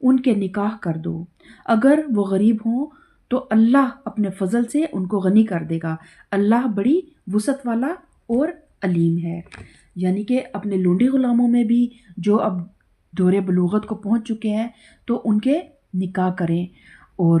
ان کے نکاح کر دو۔ اگر وہ غریب ہوں تو اللہ اپنے فضل سے ان کو غنی کر دے گا، اللہ بڑی وسعت والا اور علیم ہے۔ یعنی کہ اپنے لونڈی غلاموں میں بھی جو اب دور بلوغت کو پہنچ چکے ہیں تو ان کے نکاح کریں، اور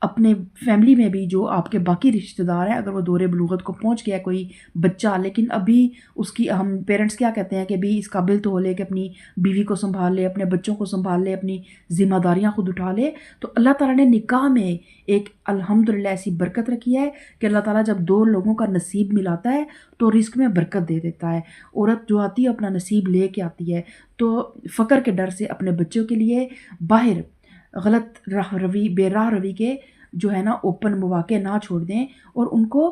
اپنے فیملی میں بھی جو آپ کے باقی رشتہ دار ہیں، اگر وہ دور بلوغت کو پہنچ گیا کوئی بچہ لیکن ابھی اس کی، ہم پیرنٹس کیا کہتے ہیں کہ بھی اس قابل تو ہو لے کہ اپنی بیوی کو سنبھال لے، اپنے بچوں کو سنبھال لے، اپنی ذمہ داریاں خود اٹھا لے، تو اللہ تعالیٰ نے نکاح میں ایک الحمدللہ ایسی برکت رکھی ہے کہ اللہ تعالیٰ جب دو لوگوں کا نصیب ملاتا ہے تو رزق میں برکت دے دیتا ہے۔ عورت جو آتی ہے اپنا نصیب لے کے آتی ہے، تو فقر کے ڈر سے اپنے بچوں کے لیے باہر غلط راہ روی، بے راہ روی کے جو ہے نا اوپن مواقع نہ چھوڑ دیں، اور ان کو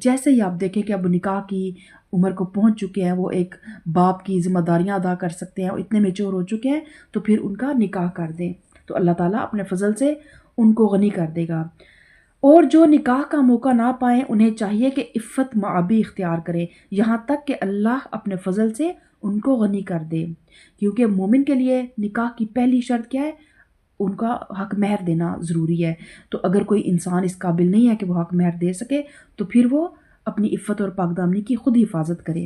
جیسے ہی آپ دیکھیں کہ اب نکاح کی عمر کو پہنچ چکے ہیں، وہ ایک باپ کی ذمہ داریاں ادا کر سکتے ہیں اور اتنے میچور ہو چکے ہیں، تو پھر ان کا نکاح کر دیں، تو اللہ تعالیٰ اپنے فضل سے ان کو غنی کر دے گا۔ اور جو نکاح کا موقع نہ پائیں انہیں چاہیے کہ عفت معابی اختیار کریں یہاں تک کہ اللہ اپنے فضل سے ان کو غنی کر دے، کیونکہ مومن کے لیے نکاح کی پہلی شرط کیا ہے؟ ان کا حق مہر دینا ضروری ہے۔ تو اگر کوئی انسان اس قابل نہیں ہے کہ وہ حق مہر دے سکے تو پھر وہ اپنی عفت اور پاک دامنی کی خود حفاظت کرے۔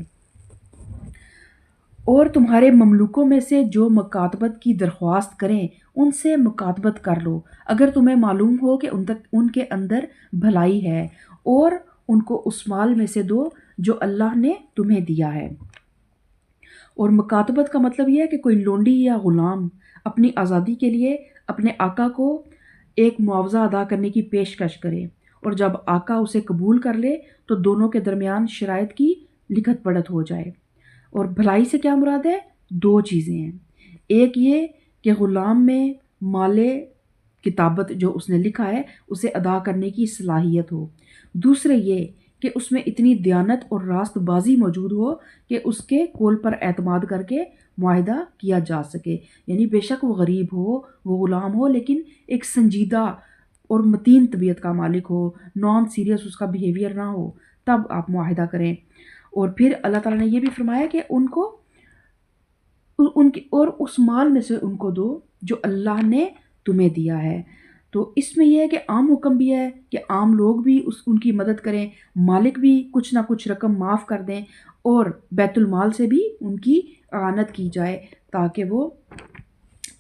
اور تمہارے مملوکوں میں سے جو مکاتبت کی درخواست کریں ان سے مکاتبت کر لو اگر تمہیں معلوم ہو کہ ان کے اندر بھلائی ہے، اور ان کو اس مال میں سے دو جو اللہ نے تمہیں دیا ہے۔ اور مکاتبت کا مطلب یہ ہے کہ کوئی لونڈی یا غلام اپنی آزادی کے لیے اپنے آقا کو ایک معاوضہ ادا کرنے کی پیشکش کرے، اور جب آقا اسے قبول کر لے تو دونوں کے درمیان شرائط کی لکھت پڑھت ہو جائے۔ اور بھلائی سے کیا مراد ہے؟ دو چیزیں ہیں، ایک یہ کہ غلام میں مال کتابت جو اس نے لکھا ہے اسے ادا کرنے کی صلاحیت ہو، دوسرے یہ کہ اس میں اتنی دیانت اور راست بازی موجود ہو کہ اس کے قول پر اعتماد کر کے معاہدہ کیا جا سکے۔ یعنی بے شک وہ غریب ہو، وہ غلام ہو، لیکن ایک سنجیدہ اور متین طبیعت کا مالک ہو، نان سیریس اس کا بیہیویئر نہ ہو، تب آپ معاہدہ کریں۔ اور پھر اللہ تعالیٰ نے یہ بھی فرمایا کہ ان کو ان کی اور اس مال میں سے ان کو دو جو اللہ نے تمہیں دیا ہے۔ تو اس میں یہ ہے کہ عام حکم بھی ہے کہ عام لوگ بھی ان کی مدد کریں، مالک بھی کچھ نہ کچھ رقم معاف کر دیں، اور بیت المال سے بھی ان کی اعانت کی جائے تاکہ وہ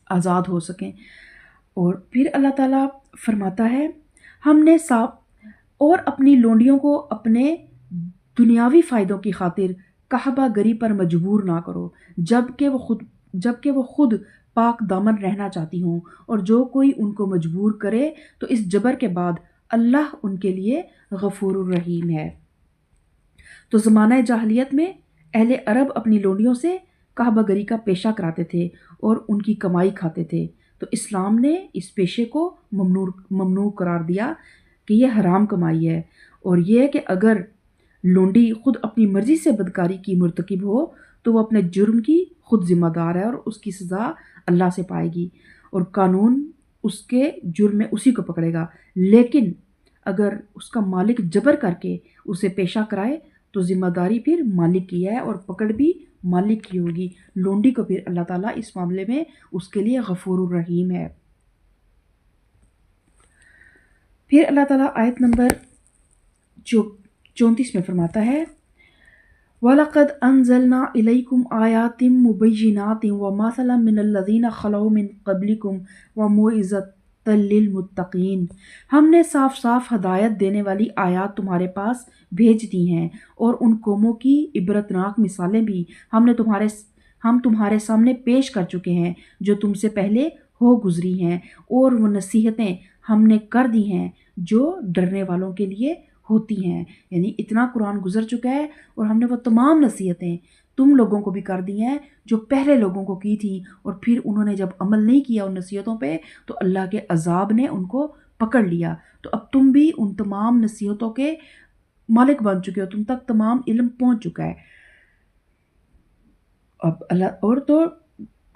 آزاد ہو سکیں۔ اور پھر اللہ تعالیٰ فرماتا ہے ہم نے اور اپنی لونڈیوں کو اپنے دنیاوی فائدوں کی خاطر کعبہ گری پر مجبور نہ کرو جبکہ وہ خود پاک دامن رہنا چاہتی ہوں، اور جو کوئی ان کو مجبور کرے تو اس جبر کے بعد اللہ ان کے لیے غفور الرحیم ہے۔ تو زمانہ جاہلیت میں اہل عرب اپنی لونڈیوں سے کعبہ گری کا پیشہ کراتے تھے اور ان کی کمائی کھاتے تھے، تو اسلام نے اس پیشے کو ممنوع قرار دیا کہ یہ حرام کمائی ہے، اور یہ کہ اگر لونڈی خود اپنی مرضی سے بدکاری کی مرتکب ہو تو وہ اپنے جرم کی خود ذمہ دار ہے اور اس کی سزا اللہ سے پائے گی، اور قانون اس کے جرم میں اسی کو پکڑے گا۔ لیکن اگر اس کا مالک جبر کر کے اسے پیشہ کرائے تو ذمہ داری پھر مالک کی ہے اور پکڑ بھی مالک کی ہوگی۔ لونڈی کو پھر اللہ تعالیٰ اس معاملے میں اس کے لیے غفور الرحیم ہے۔ پھر اللہ تعالیٰ آیت نمبر 34 میں فرماتا ہے وَلَقَدْ أَنزَلْنَا إِلَيْكُمْ آيَاتٍ مُبَيِّنَاتٍ وَمَثَلًا مِّنَ الَّذِينَ خَلَوْا مِن قَبْلِكُمْ وَمَوْعِظَةً لِّلْمُتَّقِينَ، ہم نے صاف صاف ہدایت دینے والی آیات تمہارے پاس بھیج دی ہیں، اور ان قوموں کی عبرتناک مثالیں بھی ہم تمہارے سامنے پیش کر چکے ہیں جو تم سے پہلے ہو گزری ہیں، اور وہ نصیحتیں ہم نے کر دی ہیں جو ڈرنے والوں کے لیے ہوتی ہیں۔ یعنی اتنا قرآن گزر چکا ہے اور ہم نے وہ تمام نصیحتیں تم لوگوں کو بھی کر دی ہیں جو پہلے لوگوں کو کی تھیں، اور پھر انہوں نے جب عمل نہیں کیا ان نصیحتوں پہ تو اللہ کے عذاب نے ان کو پکڑ لیا۔ تو اب تم بھی ان تمام نصیحتوں کے مالک بن چکے ہو، تم تک تمام علم پہنچ چکا ہے۔ اب اللہ اور تو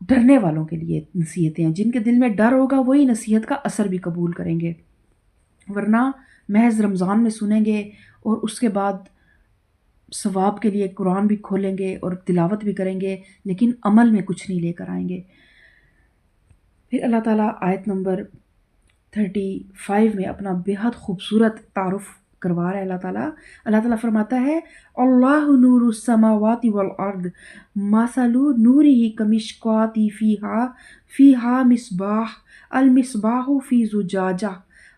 ڈرنے والوں کے لیے نصیحتیں ہیں، جن کے دل میں ڈر ہوگا وہی نصیحت کا اثر بھی قبول کریں گے، ورنہ محض رمضان میں سنیں گے اور اس کے بعد ثواب کے لیے قرآن بھی کھولیں گے اور تلاوت بھی کریں گے لیکن عمل میں کچھ نہیں لے کر آئیں گے۔ پھر اللہ تعالیٰ آیت نمبر 35 میں اپنا بہت خوبصورت تعارف کروا رہا ہے اللہ تعالیٰ فرماتا ہے اللہ نور السماوات والارض مثل نورہ کمشکوۃ فیہا مصباح المصباح فی زجاجہ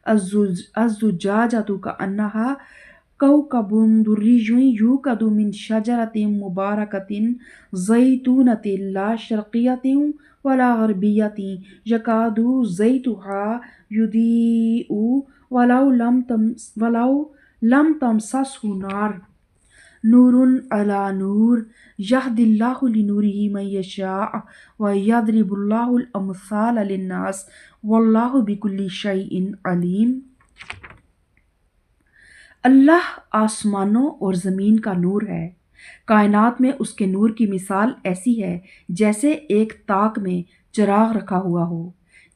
الزجاجۃ کأنہا کوكب دري يوقد من شجرة مباركة زيتونة لا شرقية ولا غربية يكاد زيتها يضيء ولو لم تمسسه نار نور على نور يهدي الله لنوره من يشاء ويضرب الله الأمثال للناس والله بكل شيء عليم۔ اللہ آسمانوں اور زمین کا نور ہے، کائنات میں اس کے نور کی مثال ایسی ہے جیسے ایک تاک میں چراغ رکھا ہوا ہو،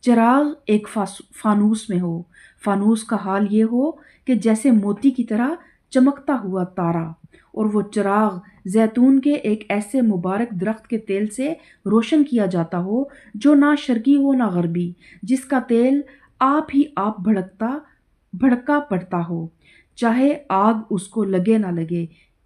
چراغ ایک فانوس میں ہو، فانوس کا حال یہ ہو کہ جیسے موتی کی طرح چمکتا ہوا تارا، اور وہ چراغ زیتون کے ایک ایسے مبارک درخت کے تیل سے روشن کیا جاتا ہو جو نہ شرقی ہو نہ غربی، جس کا تیل آپ ہی آپ بھڑکا پڑتا ہو، چاہے آگ اس کو لگے نہ لگے۔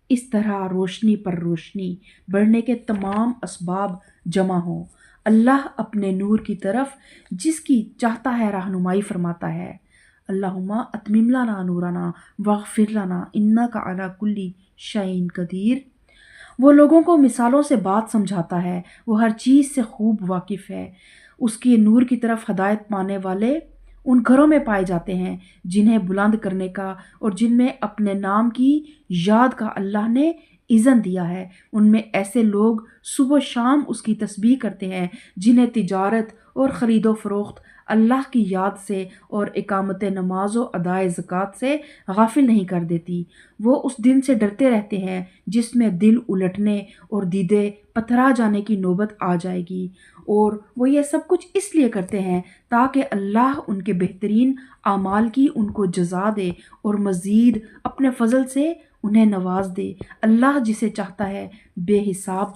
اس طرح روشنی پر روشنی بڑھنے کے تمام اسباب جمع ہوں۔ اللہ اپنے نور کی طرف جس کی چاہتا ہے رہنمائی فرماتا ہے۔ اللہم اتمم لنا نورنا واغفر لنا انک علی کل شیء قدیر۔ وہ لوگوں کو مثالوں سے بات سمجھاتا ہے، وہ ہر چیز سے خوب واقف ہے۔ اس کی نور کی طرف ہدایت پانے والے ان گھروں میں پائے جاتے ہیں جنہیں بلند کرنے کا اور جن میں اپنے نام کی یاد کا اللہ نے اذن دیا ہے۔ ان میں ایسے لوگ صبح و شام اس کی تسبیح کرتے ہیں جنہیں تجارت اور خرید و فروخت اللہ کی یاد سے اور اقامت نماز و ادائے زکوٰۃ سے غافل نہیں کر دیتی۔ وہ اس دن سے ڈرتے رہتے ہیں جس میں دل الٹنے اور دیدے پتھرا جانے کی نوبت آ جائے گی، اور وہ یہ سب کچھ اس لیے کرتے ہیں تاکہ اللہ ان کے بہترین اعمال کی ان کو جزا دے اور مزید اپنے فضل سے انہیں نواز دے۔ اللہ جسے چاہتا ہے بے حساب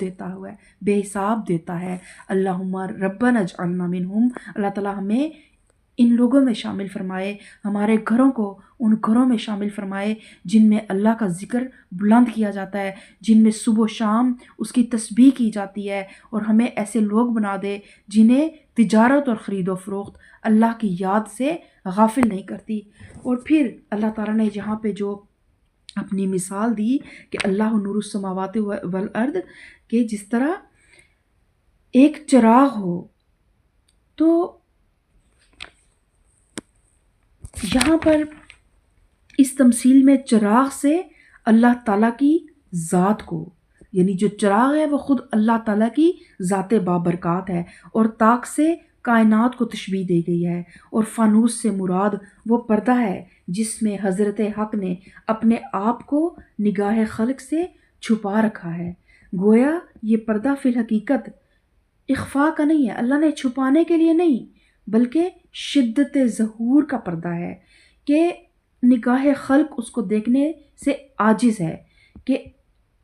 دیتا ہے۔ اللہم ربنا اجعلنا منہم۔ اللہ تعالیٰ ہمیں ان لوگوں میں شامل فرمائے، ہمارے گھروں کو ان گھروں میں شامل فرمائے جن میں اللہ کا ذکر بلند کیا جاتا ہے، جن میں صبح و شام اس کی تسبیح کی جاتی ہے، اور ہمیں ایسے لوگ بنا دے جنہیں تجارت اور خرید و فروخت اللہ کی یاد سے غافل نہیں کرتی۔ اور پھر اللہ تعالیٰ نے یہاں پہ جو اپنی مثال دی کہ اللہ نور السماوات والارض، کہ جس طرح ایک چراغ ہو، تو یہاں پر اس تمثیل میں چراغ سے اللہ تعالیٰ کی ذات کو، یعنی جو چراغ ہے وہ خود اللہ تعالیٰ کی ذات بابرکات ہے، اور تاک سے کائنات کو تشبیہ دی گئی ہے، اور فانوس سے مراد وہ پردہ ہے جس میں حضرت حق نے اپنے آپ کو نگاہ خلق سے چھپا رکھا ہے۔ گویا یہ پردہ فی الحقیقت اخفاء کا نہیں ہے، اللہ نے چھپانے کے لیے نہیں بلکہ شدت ظہور کا پردہ ہے، کہ نگاہ خلق اس کو دیکھنے سے عاجز ہے، کہ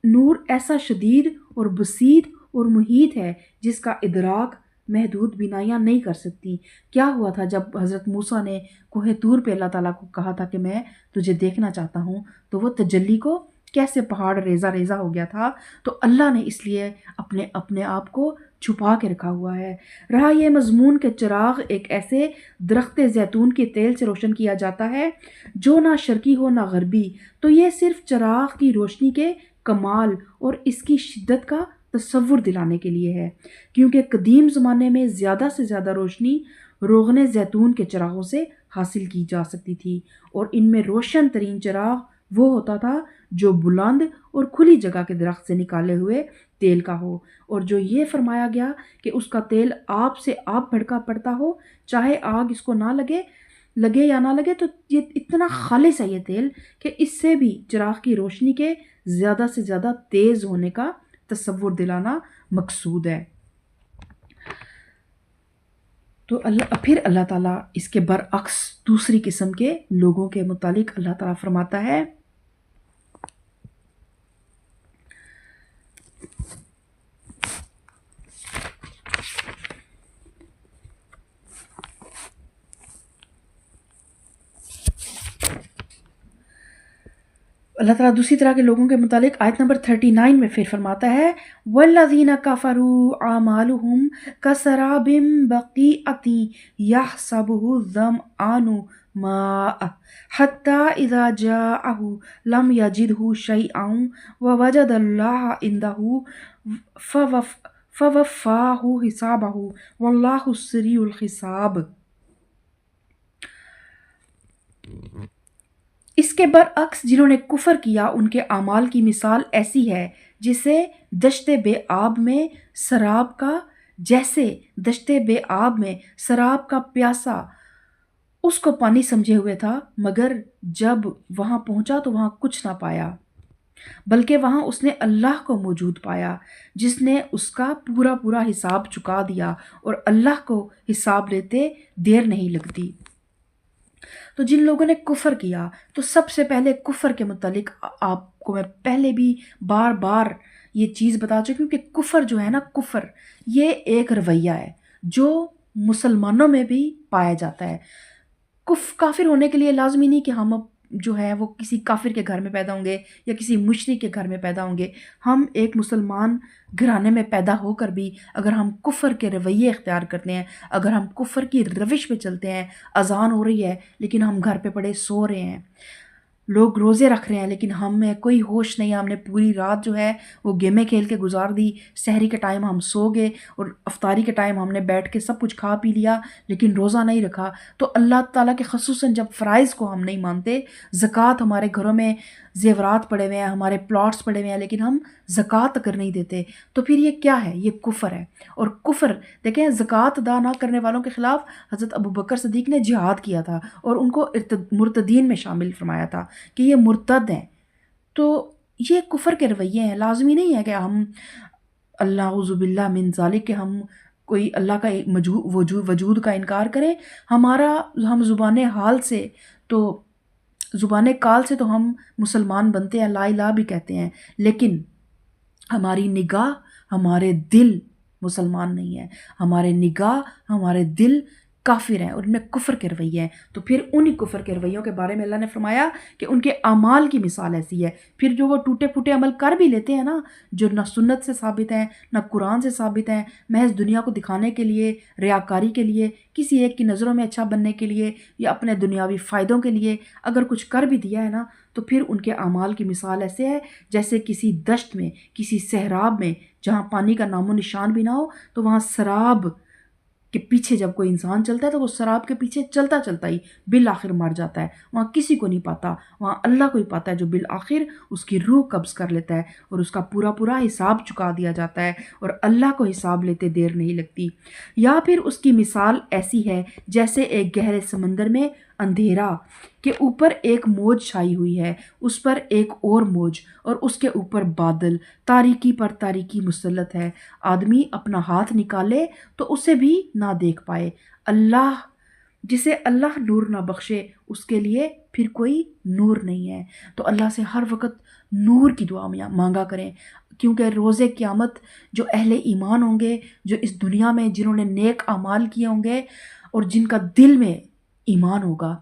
نور ایسا شدید اور بسیط اور محیط ہے جس کا ادراک محدود بینائیاں نہیں کر سکتی۔ کیا ہوا تھا جب حضرت موسیٰ نے کوہ طور پہ اللہ تعالیٰ کو کہا تھا کہ میں تجھے دیکھنا چاہتا ہوں، تو وہ تجلی کو کیسے پہاڑ ریزہ ریزہ ہو گیا تھا، تو اللہ نے اس لیے اپنے آپ کو چھپا کے رکھا ہوا ہے۔ رہا یہ مضمون کہ چراغ ایک ایسے درخت زیتون کے تیل سے روشن کیا جاتا ہے جو نہ شرقی ہو نہ غربی، تو یہ صرف چراغ کی روشنی کے کمال اور اس کی شدت کا تصور دلانے کے لیے ہے، کیونکہ قدیم زمانے میں زیادہ سے زیادہ روشنی روغن زیتون کے چراغوں سے حاصل کی جا سکتی تھی، اور ان میں روشن ترین چراغ وہ ہوتا تھا جو بلند اور کھلی جگہ کے درخت سے نکالے ہوئے تیل کا ہو، اور جو یہ فرمایا گیا کہ اس کا تیل آپ سے آپ بھڑکا پڑتا ہو، چاہے آگ اس کو نہ لگے یا نہ لگے، تو یہ اتنا خالص ہے یہ تیل کہ اس سے بھی چراغ کی روشنی کے زیادہ سے زیادہ تیز ہونے کا تصور دلانا مقصود ہے۔ تو پھر اللہ تعالیٰ اس کے برعکس دوسری قسم کے لوگوں کے متعلق اللہ تعالیٰ فرماتا ہے اللہ تعالیٰ دوسری طرح کے لوگوں کے متعلق آیت نمبر 39 میں پھر فرماتا ہے وَالَّذِينَ كَفَرُوا أَعْمَالُهُمْ كَسَرَابٍ بَقِيعَةٍ يَحْسَبُهُ الظَّمْآنُ مَاءً حَتَّى إِذَا جَاءَهُ لَمْ يَجِدْهُ شَيْئًا وَوَجَدَ اللَّهَ عِندَهُ فَوَفَّاهُ حِسَابَهُ وَاللَّهُ سَرِيعُ الْحِسَابِ۔ اس کے برعکس جنہوں نے کفر کیا ان کے اعمال کی مثال ایسی ہے جیسے دشت بے آب میں سراب کا پیاسا اس کو پانی سمجھے ہوئے تھا، مگر جب وہاں پہنچا تو وہاں کچھ نہ پایا، بلکہ وہاں اس نے اللہ کو موجود پایا جس نے اس کا پورا حساب چکا دیا، اور اللہ کو حساب لیتے دیر نہیں لگتی۔ تو جن لوگوں نے کفر کیا، تو سب سے پہلے کفر کے متعلق آپ کو میں پہلے بھی بار بار یہ چیز بتا چکی ہوں کہ کفر جو ہے نا، کفر یہ ایک رویہ ہے جو مسلمانوں میں بھی پایا جاتا ہے۔ کافر ہونے کے لیے لازمی نہیں کہ ہم جو ہے وہ کسی کافر کے گھر میں پیدا ہوں گے یا کسی مشرک کے گھر میں پیدا ہوں گے۔ ہم ایک مسلمان گھرانے میں پیدا ہو کر بھی اگر ہم کفر کے رویے اختیار کرتے ہیں، اگر ہم کفر کی روش پہ چلتے ہیں، اذان ہو رہی ہے لیکن ہم گھر پہ پڑے سو رہے ہیں، لوگ روزے رکھ رہے ہیں لیکن ہم میں کوئی ہوش نہیں، ہم نے پوری رات جو ہے وہ گیمیں کھیل کے گزار دی، سحری کے ٹائم ہم سو گئے اور افطاری کے ٹائم ہم نے بیٹھ کے سب کچھ کھا پی لیا لیکن روزہ نہیں رکھا، تو اللہ تعالیٰ کے خصوصاً جب فرائض کو ہم نہیں مانتے، زکوٰۃ ہمارے گھروں میں زیورات پڑے ہوئے ہیں، ہمارے پلاٹس پڑے ہوئے ہیں لیکن ہم زکوٰۃ اگر نہیں دیتے تو پھر یہ کیا ہے؟ یہ کفر ہے۔ اور کفر دیکھیں، زکوٰۃ ادا نہ کرنے والوں کے خلاف حضرت ابوبکر صدیق نے جہاد کیا تھا اور ان کو مرتدین میں شامل فرمایا تھا کہ یہ مرتد ہیں۔ تو یہ کفر کے رویے ہیں، لازمی نہیں ہے کہ ہم اللہ اعوذ باللہ من ذالک کہ ہم کوئی اللہ کا وجود کا انکار کریں۔ ہم زبان کال سے تو ہم مسلمان بنتے ہیں، لا الہ بھی کہتے ہیں، لیکن ہماری نگاہ، ہمارے دل مسلمان نہیں ہیں، ہمارے نگاہ، ہمارے دل کافر ہیں اور ان میں کفر کے رویے ہیں۔ تو پھر انہی کفر کے رویوں کے بارے میں اللہ نے فرمایا کہ ان کے اعمال کی مثال ایسی ہے۔ پھر جو وہ ٹوٹے پھوٹے عمل کر بھی لیتے ہیں نا، جو نہ سنت سے ثابت ہیں نہ قرآن سے ثابت ہیں، محض دنیا کو دکھانے کے لیے، ریاکاری کے لیے، کسی ایک کی نظروں میں اچھا بننے کے لیے یا اپنے دنیاوی فائدوں کے لیے اگر کچھ کر بھی دیا ہے نا، تو پھر ان کے اعمال کی مثال ایسے ہے جیسے کسی دشت میں، کسی صحراب میں جہاں پانی کا نام و نشان بھی نہ ہو، تو وہاں سراب کہ پیچھے جب کوئی انسان چلتا ہے تو وہ سراب کے پیچھے چلتا چلتا ہی بالآخر مر جاتا ہے، وہاں کسی کو نہیں پاتا، وہاں اللہ کو ہی پاتا ہے جو بالآخر اس کی روح قبض کر لیتا ہے اور اس کا پورا حساب چکا دیا جاتا ہے اور اللہ کو حساب لیتے دیر نہیں لگتی۔ یا پھر اس کی مثال ایسی ہے جیسے ایک گہرے سمندر میں اندھیرا کے اوپر ایک موج چھائی ہوئی ہے، اس پر ایک اور موج اور اس کے اوپر بادل، تاریکی پر تاریکی مسلط ہے، آدمی اپنا ہاتھ نکالے تو اسے بھی نہ دیکھ پائے، جسے اللہ نور نہ بخشے اس کے لیے پھر کوئی نور نہیں ہے۔ تو اللہ سے ہر وقت نور کی دعا مانگا کریں، کیونکہ روز قیامت جو اہل ایمان ہوں گے، جو اس دنیا میں جنہوں نے نیک اعمال کیے ہوں گے اور جن کا دل میں ایمان ہوگا،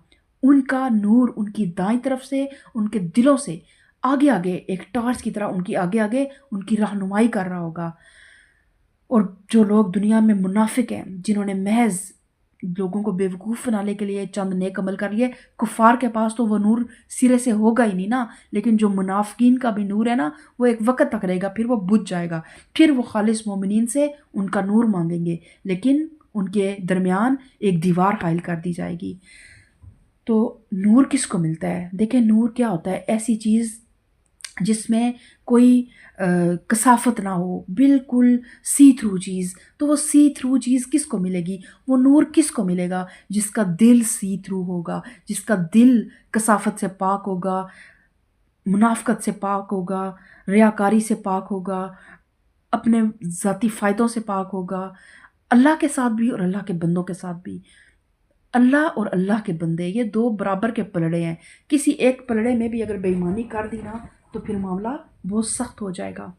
ان کا نور ان کی دائیں طرف سے، ان کے دلوں سے آگے آگے ایک ٹارچ کی طرح ان کی آگے آگے ان کی رہنمائی کر رہا ہوگا۔ اور جو لوگ دنیا میں منافق ہیں، جنہوں نے محض لوگوں کو بیوقوف بنانے کے لیے چند نیک عمل کر لیے، کفار کے پاس تو وہ نور سرے سے ہوگا ہی نہیں نا، لیکن جو منافقین کا بھی نور ہے نا، وہ ایک وقت تک رہے گا، پھر وہ بجھ جائے گا، پھر وہ خالص مومنین سے ان کا نور مانگیں گے لیکن ان کے درمیان ایک دیوار حائل کر دی جائے گی۔ تو نور کس کو ملتا ہے؟ دیکھیں، نور کیا ہوتا ہے؟ ایسی چیز جس میں کوئی کثافت نہ ہو، بالکل سی تھرو چیز۔ تو وہ سی تھرو چیز کس کو ملے گی؟ وہ نور کس کو ملے گا؟ جس کا دل سی تھرو ہوگا، جس کا دل کثافت سے پاک ہوگا، منافقت سے پاک ہوگا، ریاکاری سے پاک ہوگا، اپنے ذاتی فائدوں سے پاک ہوگا، اللہ کے ساتھ بھی اور اللہ کے بندوں کے ساتھ بھی۔ اللہ اور اللہ کے بندے یہ دو برابر کے پلڑے ہیں، کسی ایک پلڑے میں بھی اگر بے ایمانی کر دی نا تو پھر معاملہ بہت سخت ہو جائے گا۔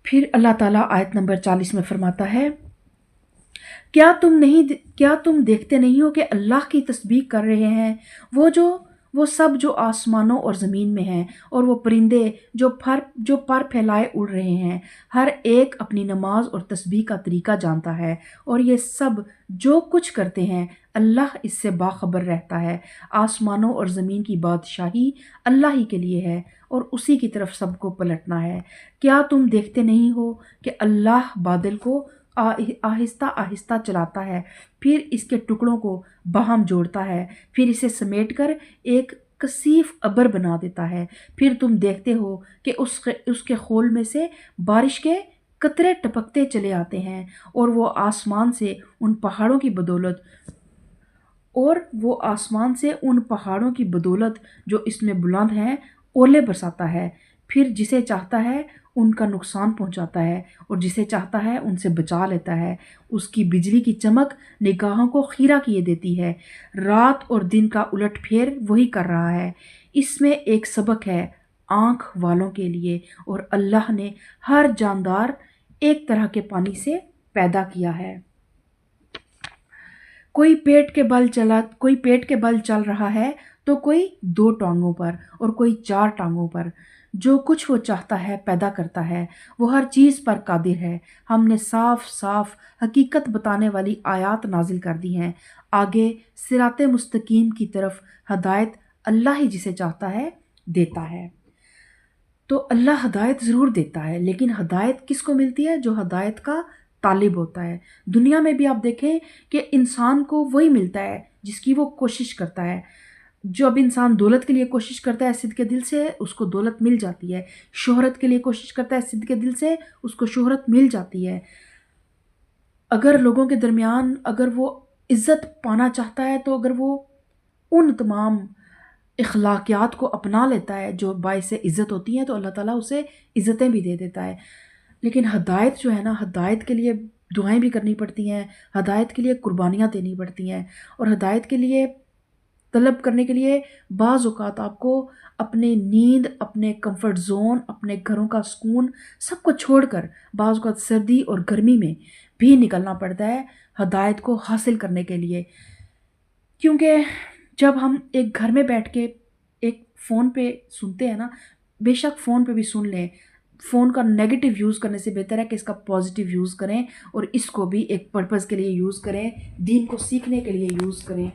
پھر اللہ تعالیٰ آیت نمبر 40 میں فرماتا ہے، کیا تم دیکھتے نہیں ہو کہ اللہ کی تسبیح کر رہے ہیں وہ جو وہ سب جو آسمانوں اور زمین میں ہیں، اور وہ پرندے جو پر پھیلائے اڑ رہے ہیں، ہر ایک اپنی نماز اور تسبیح کا طریقہ جانتا ہے، اور یہ سب جو کچھ کرتے ہیں اللہ اس سے باخبر رہتا ہے۔ آسمانوں اور زمین کی بادشاہی اللہ ہی کے لیے ہے، اور اسی کی طرف سب کو پلٹنا ہے۔ کیا تم دیکھتے نہیں ہو کہ اللہ بادل کو آہستہ آہستہ چلاتا ہے، پھر اس کے ٹکڑوں کو باہم جوڑتا ہے، پھر اسے سمیٹ کر ایک کثیف ابر بنا دیتا ہے، پھر تم دیکھتے ہو کہ اس کے خول میں سے بارش کے قطرے ٹپکتے چلے آتے ہیں، اور وہ آسمان سے ان پہاڑوں کی بدولت جو اس میں بلند ہیں اولے برساتا ہے، پھر جسے چاہتا ہے ان کا نقصان پہنچاتا ہے، اور جسے چاہتا ہے ان سے بچا لیتا ہے۔ اس کی بجلی کی چمک نگاہوں کو خیرہ کیے دیتی ہے، رات اور دن کا الٹ پھیر وہی کر رہا ہے۔ اس میں ایک سبق ہے آنکھ والوں کے لیے، اور اللہ نے ہر جاندار ایک طرح کے پانی سے پیدا کیا ہے۔ کوئی پیٹ کے بل چل رہا ہے تو کوئی 2 ٹانگوں پر اور کوئی 4 ٹانگوں پر۔ جو کچھ وہ چاہتا ہے پیدا کرتا ہے، وہ ہر چیز پر قادر ہے۔ ہم نے صاف صاف حقیقت بتانے والی آیات نازل کر دی ہیں۔ آگے صراط مستقیم کی طرف ہدایت اللہ ہی جسے چاہتا ہے دیتا ہے۔ تو اللہ ہدایت ضرور دیتا ہے، لیکن ہدایت کس کو ملتی ہے؟ جو ہدایت کا طالب ہوتا ہے۔ دنیا میں بھی آپ دیکھیں کہ انسان کو وہی ملتا ہے جس کی وہ کوشش کرتا ہے۔ جب انسان دولت کے لیے کوشش کرتا ہے صدق دل سے، اس کو دولت مل جاتی ہے۔ شہرت کے لیے کوشش کرتا ہے صدق دل سے، اس کو شہرت مل جاتی ہے۔ اگر لوگوں کے درمیان اگر وہ عزت پانا چاہتا ہے تو اگر وہ ان تمام اخلاقیات کو اپنا لیتا ہے جو باعث عزت ہوتی ہیں، تو اللہ تعالیٰ اسے عزتیں بھی دے دیتا ہے۔ لیکن ہدایت جو ہے نا، ہدایت کے لیے دعائیں بھی کرنی پڑتی ہیں، ہدایت کے لیے قربانیاں دینی پڑتی ہیں، اور ہدایت کے لیے طلب کرنے کے لیے بعض اوقات آپ کو اپنے نیند، اپنے کمفرٹ زون، اپنے گھروں کا سکون سب کو چھوڑ کر بعض اوقات سردی اور گرمی میں بھی نکلنا پڑتا ہے ہدایت کو حاصل کرنے کے لیے۔ کیونکہ جب ہم ایک گھر میں بیٹھ کے ایک فون پہ سنتے ہیں نا، بے شک فون پہ بھی سن لیں، فون کا نیگیٹو یوز کرنے سے بہتر ہے کہ اس کا پازیٹیو یوز کریں، اور اس کو بھی ایک پرپز کے لیے یوز کریں، دین کو سیکھنے کے لیے یوز کریں۔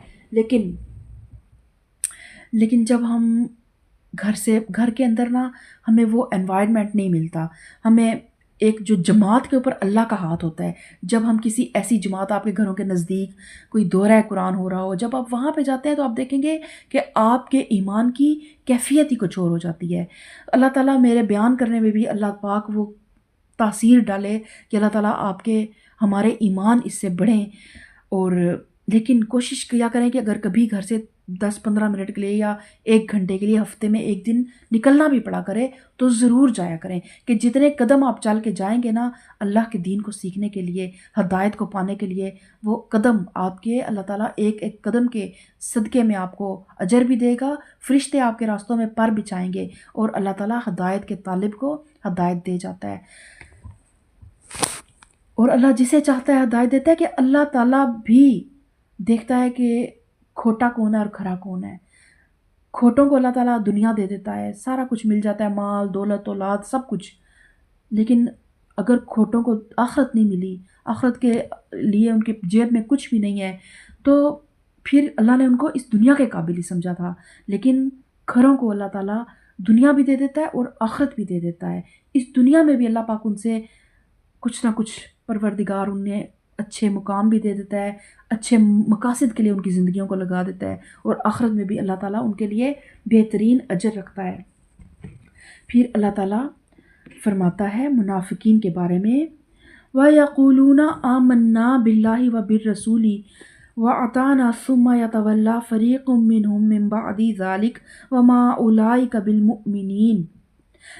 لیکن جب ہم گھر کے اندر نا، ہمیں وہ انوائرمنٹ نہیں ملتا، ہمیں ایک جو جماعت کے اوپر اللہ کا ہاتھ ہوتا ہے۔ جب ہم کسی ایسی جماعت، آپ کے گھروں کے نزدیک کوئی دورہ قرآن ہو رہا ہو، جب آپ وہاں پہ جاتے ہیں تو آپ دیکھیں گے کہ آپ کے ایمان کی کیفیت ہی کچھ اور ہو جاتی ہے۔ اللہ تعالیٰ میرے بیان کرنے میں بھی اللہ پاک وہ تاثیر ڈالے کہ اللہ تعالیٰ ہمارے ایمان اس سے بڑھیں۔ اور لیکن کوشش کیا کریں کہ اگر کبھی گھر سے 10-15 منٹ کے لیے یا 1 گھنٹے کے لیے ہفتے میں 1 دن نکلنا بھی پڑا کرے تو ضرور جایا کریں، کہ جتنے قدم آپ چل کے جائیں گے نا اللہ کے دین کو سیکھنے کے لیے، ہدایت کو پانے کے لیے، وہ قدم آپ کے اللہ تعالیٰ ایک ایک قدم کے صدقے میں آپ کو اجر بھی دے گا، فرشتے آپ کے راستوں میں پر بچھائیں گے، اور اللہ تعالیٰ ہدایت کے طالب کو ہدایت دے جاتا ہے۔ اور اللہ جسے چاہتا ہے ہدایت دیتا ہے، کہ اللہ تعالیٰ بھی دیکھتا ہے کہ کھوٹا کون ہے اور کھرا کون ہے۔ کھوٹوں کو اللہ تعالیٰ دنیا دے دیتا ہے، سارا کچھ مل جاتا ہے، مال، دولت، اولاد، سب کچھ، لیکن اگر کھوٹوں کو آخرت نہیں ملی، آخرت کے لیے ان کے جیب میں کچھ بھی نہیں ہے، تو پھر اللہ نے ان کو اس دنیا کے قابل ہی سمجھا تھا۔ لیکن کھروں کو اللہ تعالیٰ دنیا بھی دے دیتا ہے اور آخرت بھی دے دیتا ہے۔ اس دنیا میں بھی اللہ پاک ان سے کچھ نہ کچھ پروردگار انہیں اچھے مقام بھی دے دیتا ہے، اچھے مقاصد کے لیے ان کی زندگیوں کو لگا دیتا ہے، اور آخرت میں بھی اللہ تعالیٰ ان کے لیے بہترین اجر رکھتا ہے۔ پھر اللہ تعالیٰ فرماتا ہے منافقین کے بارے میں، وَيَقُولُونَ آمَنَّا بِاللَّهِ وَبِالرَّسُولِ وَأَطَعْنَا ثُمَّ يَتَوَلَّىٰ فَرِيقٌ مِّنْهُم مِّن بَعْدِ ذَلِكَ وَمَا أُولَٰئِكَ بِالْمُؤْمِنِينَ۔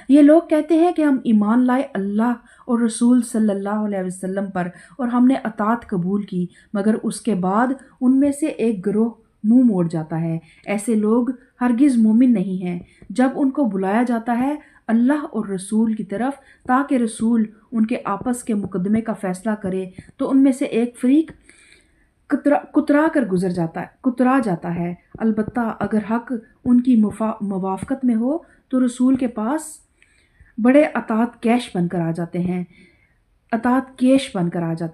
یہ لوگ کہتے ہیں کہ ہم ایمان لائے اللہ اور رسول صلی اللہ علیہ وسلم پر، اور ہم نے اطاعت قبول کی، مگر اس کے بعد ان میں سے ایک گروہ منہ موڑ جاتا ہے۔ ایسے لوگ ہرگز مومن نہیں ہیں۔ جب ان کو بلایا جاتا ہے اللہ اور رسول کی طرف تاکہ رسول ان کے آپس کے مقدمے کا فیصلہ کرے، تو ان میں سے ایک فریق کترا کر کترا جاتا ہے، البتہ اگر حق ان کی موافقت میں ہو تو رسول کے پاس بڑے اطاعت کیش بن کر آ جاتے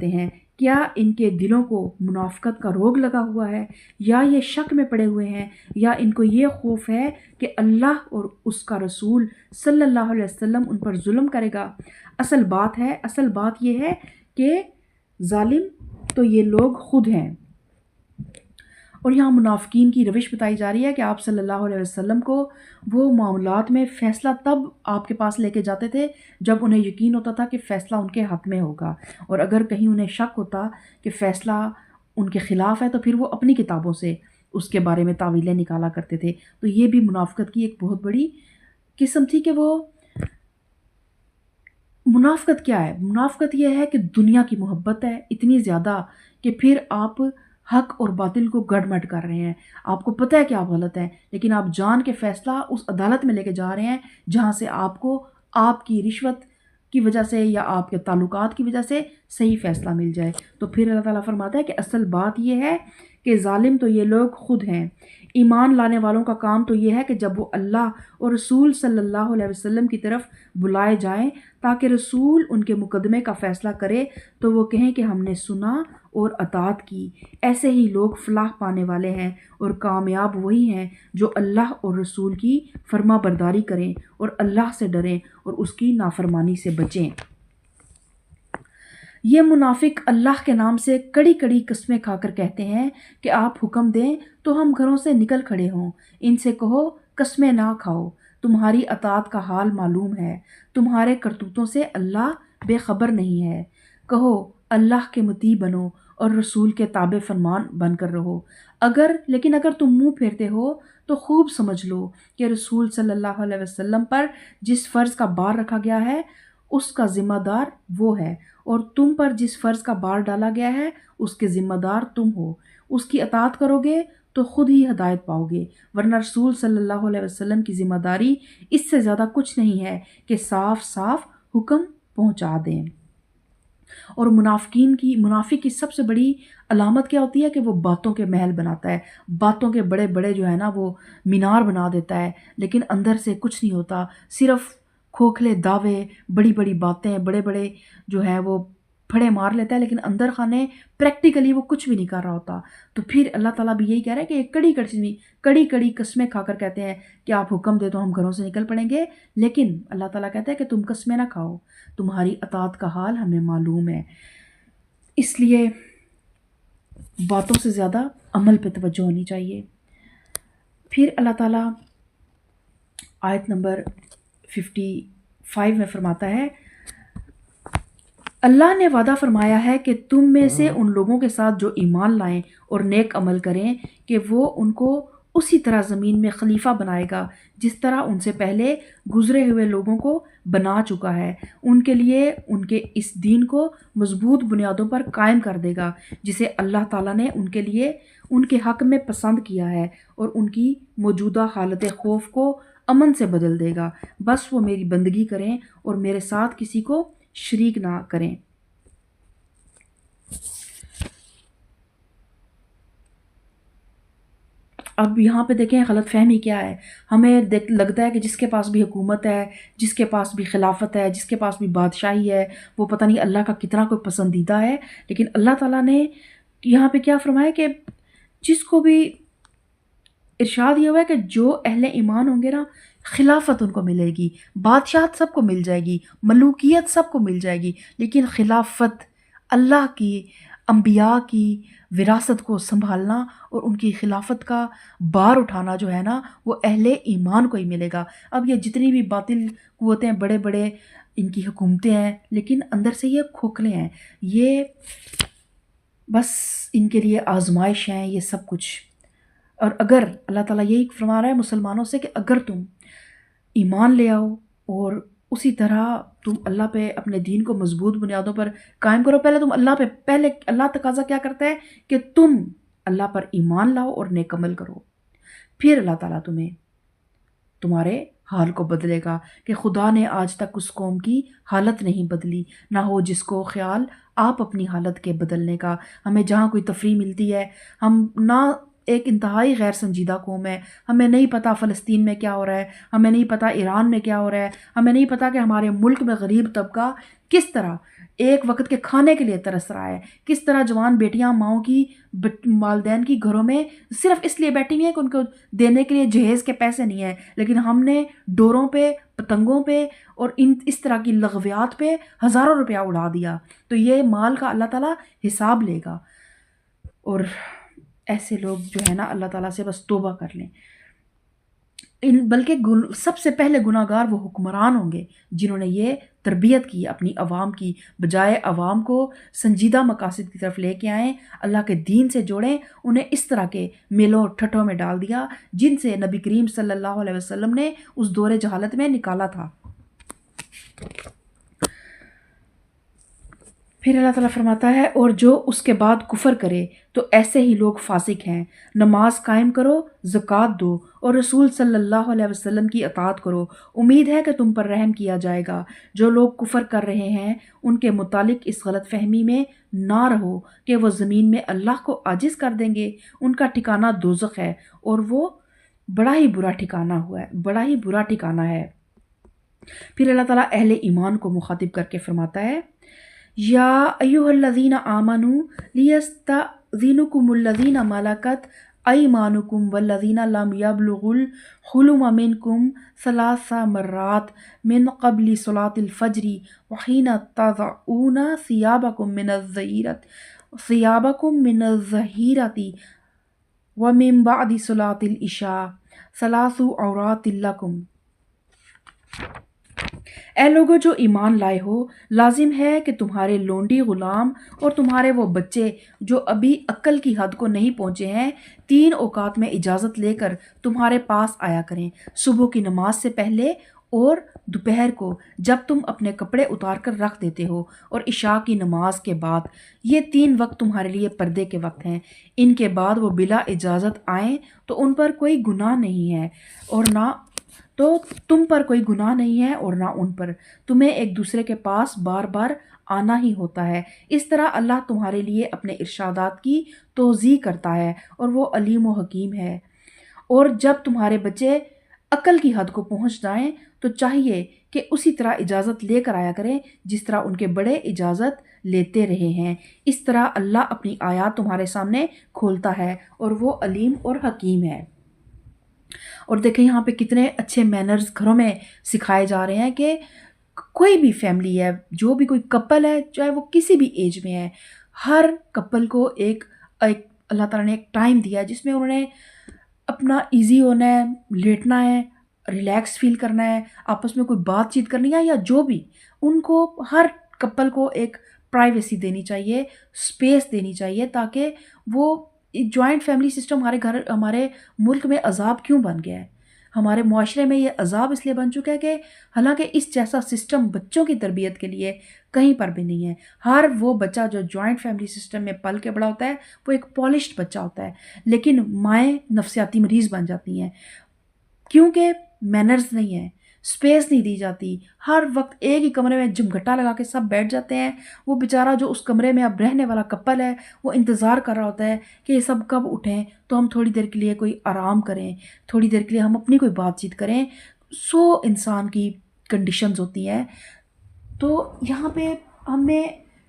ہیں۔ کیا ان کے دلوں کو منافقت کا روگ لگا ہوا ہے، یا یہ شک میں پڑے ہوئے ہیں، یا ان کو یہ خوف ہے کہ اللہ اور اس کا رسول صلی اللہ علیہ وسلم ان پر ظلم کرے گا؟ اصل بات یہ ہے کہ ظالم تو یہ لوگ خود ہیں۔ اور یہاں منافقین کی روش بتائی جا رہی ہے کہ آپ صلی اللہ علیہ وسلم کو وہ معاملات میں فیصلہ تب آپ کے پاس لے کے جاتے تھے جب انہیں یقین ہوتا تھا کہ فیصلہ ان کے حق میں ہوگا، اور اگر کہیں انہیں شک ہوتا کہ فیصلہ ان کے خلاف ہے تو پھر وہ اپنی کتابوں سے اس کے بارے میں تاویلیں نکالا کرتے تھے۔ تو یہ بھی منافقت کی ایک بہت بڑی قسم تھی کہ وہ منافقت کیا ہے؟ منافقت یہ ہے کہ دنیا کی محبت ہے اتنی زیادہ کہ پھر آپ حق اور باطل کو گڑمٹ کر رہے ہیں۔ آپ کو پتہ ہے کہ آپ غلط ہیں، لیکن آپ جان کے فیصلہ اس عدالت میں لے کے جا رہے ہیں جہاں سے آپ کو آپ کی رشوت کی وجہ سے یا آپ کے تعلقات کی وجہ سے صحیح فیصلہ مل جائے۔ تو پھر اللہ تعالیٰ فرماتا ہے کہ اصل بات یہ ہے کہ ظالم تو یہ لوگ خود ہیں۔ ایمان لانے والوں کا کام تو یہ ہے کہ جب وہ اللہ اور رسول صلی اللہ علیہ وسلم کی طرف بلائے جائیں تاکہ رسول ان کے مقدمے کا فیصلہ کرے تو وہ کہیں کہ ہم نے سنا اور اطاعت کی۔ ایسے ہی لوگ فلاح پانے والے ہیں اور کامیاب وہی ہیں جو اللہ اور رسول کی فرما برداری کریں اور اللہ سے ڈریں اور اس کی نافرمانی سے بچیں۔ یہ منافق اللہ کے نام سے کڑی کڑی قسمیں کھا کر کہتے ہیں کہ آپ حکم دیں تو ہم گھروں سے نکل کھڑے ہوں۔ ان سے کہو قسمیں نہ کھاؤ، تمہاری اطاعت کا حال معلوم ہے، تمہارے کرتوتوں سے اللہ بے خبر نہیں ہے۔ کہو اللہ کے مطیع بنو اور رسول کے تابع فرمان بن کر رہو۔ لیکن اگر تم منہ پھیرتے ہو تو خوب سمجھ لو کہ رسول صلی اللہ علیہ وسلم پر جس فرض کا بار رکھا گیا ہے اس کا ذمہ دار وہ ہے، اور تم پر جس فرض کا بار ڈالا گیا ہے اس کے ذمہ دار تم ہو۔ اس کی اطاعت کرو گے تو خود ہی ہدایت پاؤ گے، ورنہ رسول صلی اللہ علیہ وسلم کی ذمہ داری اس سے زیادہ کچھ نہیں ہے کہ صاف صاف حکم پہنچا دیں۔ اور منافق کی سب سے بڑی علامت کیا ہوتی ہے کہ وہ باتوں کے محل بناتا ہے، باتوں کے بڑے بڑے جو ہے نا وہ مینار بنا دیتا ہے، لیکن اندر سے کچھ نہیں ہوتا، صرف کھوکھلے دعوے، بڑی بڑی باتیں، بڑے بڑے جو ہے وہ پھڑے مار لیتا ہے، لیکن اندر خانے پریکٹیکلی وہ کچھ بھی نہیں کر رہا ہوتا۔ تو پھر اللہ تعالیٰ بھی یہی کہہ رہا ہے کہ یہ کڑی قسمیں کھا کر کہتے ہیں کہ آپ حکم دے تو ہم گھروں سے نکل پڑیں گے، لیکن اللہ تعالیٰ کہتا ہے کہ تم قسمیں نہ کھاؤ، تمہاری اطاعت کا حال ہمیں معلوم ہے۔ اس لیے باتوں سے زیادہ عمل پہ توجہ ہونی چاہیے۔ پھر اللہ تعالیٰ آیت نمبر 55 میں فرماتا ہے، اللہ نے وعدہ فرمایا ہے کہ تم میں سے ان لوگوں کے ساتھ جو ایمان لائیں اور نیک عمل کریں کہ وہ ان کو اسی طرح زمین میں خلیفہ بنائے گا جس طرح ان سے پہلے گزرے ہوئے لوگوں کو بنا چکا ہے، ان کے لیے ان کے اس دین کو مضبوط بنیادوں پر قائم کر دے گا جسے اللہ تعالیٰ نے ان کے لیے ان کے حق میں پسند کیا ہے، اور ان کی موجودہ حالت خوف کو امن سے بدل دے گا۔ بس وہ میری بندگی کریں اور میرے ساتھ کسی کو شریک نہ کریں۔ اب یہاں پہ دیکھیں غلط فہمی کیا ہے، ہمیں لگتا ہے کہ جس کے پاس بھی حکومت ہے، جس کے پاس بھی خلافت ہے، جس کے پاس بھی بادشاہی ہے، وہ پتہ نہیں اللہ کا کتنا کوئی پسندیدہ ہے۔ لیکن اللہ تعالیٰ نے یہاں پہ کیا فرمایا کہ جس کو بھی ارشاد یہ ہوا ہے کہ جو اہل ایمان ہوں گے نا، خلافت ان کو ملے گی، بادشاہت سب کو مل جائے گی، ملوکیت سب کو مل جائے گی، لیکن خلافت اللہ کی انبیاء کی وراثت کو سنبھالنا اور ان کی خلافت کا بار اٹھانا جو ہے نا وہ اہل ایمان کو ہی ملے گا۔ اب یہ جتنی بھی باطل قوتیں، بڑے بڑے ان کی حکومتیں ہیں، لیکن اندر سے یہ کھوکھلے ہیں، یہ بس ان کے لیے آزمائش ہیں یہ سب کچھ۔ اور اگر اللہ تعالیٰ یہی فرما رہا ہے مسلمانوں سے کہ اگر تم ایمان لے آؤ اور اسی طرح تم اللہ پہ اپنے دین کو مضبوط بنیادوں پر قائم کرو، پہلے اللہ تقاضا کیا کرتا ہے کہ تم اللہ پر ایمان لاؤ اور نیک عمل کرو، پھر اللہ تعالیٰ تمہیں تمہارے حال کو بدلے گا کہ خدا نے آج تک اس قوم کی حالت نہیں بدلی، نہ ہو جس کو خیال آپ اپنی حالت کے بدلنے کا۔ ہمیں جہاں کوئی تفریح ملتی ہے، ہم نہ ایک انتہائی غیر سنجیدہ قوم ہے، ہمیں نہیں پتہ فلسطین میں کیا ہو رہا ہے، ہمیں نہیں پتہ ایران میں کیا ہو رہا ہے، ہمیں نہیں پتہ کہ ہمارے ملک میں غریب طبقہ کس طرح ایک وقت کے کھانے کے لیے ترس رہا ہے، کس طرح جوان بیٹیاں ماؤں کی والدین کی گھروں میں صرف اس لیے بیٹھی ہوئی ہیں کہ ان کو دینے کے لیے جہیز کے پیسے نہیں ہیں، لیکن ہم نے ڈوروں پہ، پتنگوں پہ اور اس طرح کی لغویات پہ ہزاروں روپیہ اڑا دیا۔ تو یہ مال کا اللہ تعالیٰ حساب لے گا، اور ایسے لوگ جو ہے نا اللہ تعالیٰ سے بس توبہ کر لیں۔ بلکہ سب سے پہلے گناہ گار وہ حکمران ہوں گے جنہوں نے یہ تربیت کی اپنی عوام کی، بجائے عوام کو سنجیدہ مقاصد کی طرف لے کے آئیں، اللہ کے دین سے جوڑیں، انہیں اس طرح کے میلوں ٹھٹوں میں ڈال دیا جن سے نبی کریم صلی اللہ علیہ وسلم نے اس دور جہالت میں نکالا تھا۔ پھر اللہ تعالیٰ فرماتا ہے اور جو اس کے بعد کفر کرے تو ایسے ہی لوگ فاسق ہیں۔ نماز قائم کرو، زکوٰۃ دو اور رسول صلی اللہ علیہ وسلم کی اطاعت کرو، امید ہے کہ تم پر رحم کیا جائے گا۔ جو لوگ کفر کر رہے ہیں ان کے متعلق اس غلط فہمی میں نہ رہو کہ وہ زمین میں اللہ کو عاجز کر دیں گے، ان کا ٹھکانہ دوزخ ہے اور وہ بڑا ہی برا ٹھکانہ ہے۔ پھر اللہ تعالیٰ اہل ایمان کو مخاطب کر کے فرماتا ہے، یا ایھا الذین آمنوا لیستأذنکم الذین ملکت ایمانکم والذین لم یبلغوا الحلم منکم ثلاث مرات من قبل صلاۃ الفجر وحین تضعون ثیابکم من الظہیرۃ ومن بعد صلاۃ العشاء ثلاث عورات لکم۔ اے لوگو جو ایمان لائے ہو، لازم ہے کہ تمہارے لونڈی غلام اور تمہارے وہ بچے جو ابھی عقل کی حد کو نہیں پہنچے ہیں 3 اوقات میں اجازت لے کر تمہارے پاس آیا کریں، صبح کی نماز سے پہلے اور دوپہر کو جب تم اپنے کپڑے اتار کر رکھ دیتے ہو، اور عشاء کی نماز کے بعد۔ یہ 3 وقت تمہارے لیے پردے کے وقت ہیں، ان کے بعد وہ بلا اجازت آئیں تو ان پر کوئی گناہ نہیں ہے اور نہ تو تم پر کوئی گناہ نہیں ہے اور نہ ان پر، تمہیں ایک دوسرے کے پاس بار بار آنا ہی ہوتا ہے۔ اس طرح اللہ تمہارے لیے اپنے ارشادات کی توضیح کرتا ہے اور وہ علیم و حکیم ہے۔ اور جب تمہارے بچے عقل کی حد کو پہنچ جائیں تو چاہیے کہ اسی طرح اجازت لے کر آیا کریں جس طرح ان کے بڑے اجازت لیتے رہے ہیں، اس طرح اللہ اپنی آیات تمہارے سامنے کھولتا ہے اور وہ علیم اور حکیم ہے۔ اور دیکھیں یہاں پہ کتنے اچھے مینرز گھروں میں سکھائے جا رہے ہیں کہ کوئی بھی فیملی ہے، جو بھی کوئی کپل ہے، چاہے وہ کسی بھی ایج میں ہے، ہر کپل کو ایک اللہ تعالیٰ نے ایک ٹائم دیا ہے جس میں انہوں نے اپنا ایزی ہونا ہے، لیٹنا ہے، ریلیکس فیل کرنا ہے، آپس میں کوئی بات چیت کرنی ہے، یا جو بھی ان کو ہر کپل کو ایک پرائیویسی دینی چاہیے، اسپیس دینی چاہیے، تاکہ وہ جوائنٹ فیملی سسٹم ہمارے ملک میں عذاب کیوں بن گیا ہے، ہمارے معاشرے میں یہ عذاب اس لیے بن چکا ہے کہ حالانکہ اس جیسا سسٹم بچوں کی تربیت کے لیے کہیں پر بھی نہیں ہے۔ ہر وہ بچہ جو جوائنٹ فیملی سسٹم میں پل کے بڑا ہوتا ہے وہ ایک پالشڈ بچہ ہوتا ہے، لیکن مائیں نفسیاتی مریض بن جاتی ہیں کیونکہ مینرز نہیں ہیں، اسپیس نہیں دی جاتی، ہر وقت ایک ہی کمرے میں جمگھٹا لگا کے سب بیٹھ جاتے ہیں۔ وہ بیچارہ جو اس کمرے میں اب رہنے والا کپل ہے وہ انتظار کر رہا ہوتا ہے کہ یہ سب کب اٹھیں تو ہم تھوڑی دیر کے لیے کوئی آرام کریں، تھوڑی دیر کے لیے ہم اپنی کوئی بات چیت کریں۔ انسان کی کنڈیشنز ہوتی ہیں۔ تو یہاں پہ ہمیں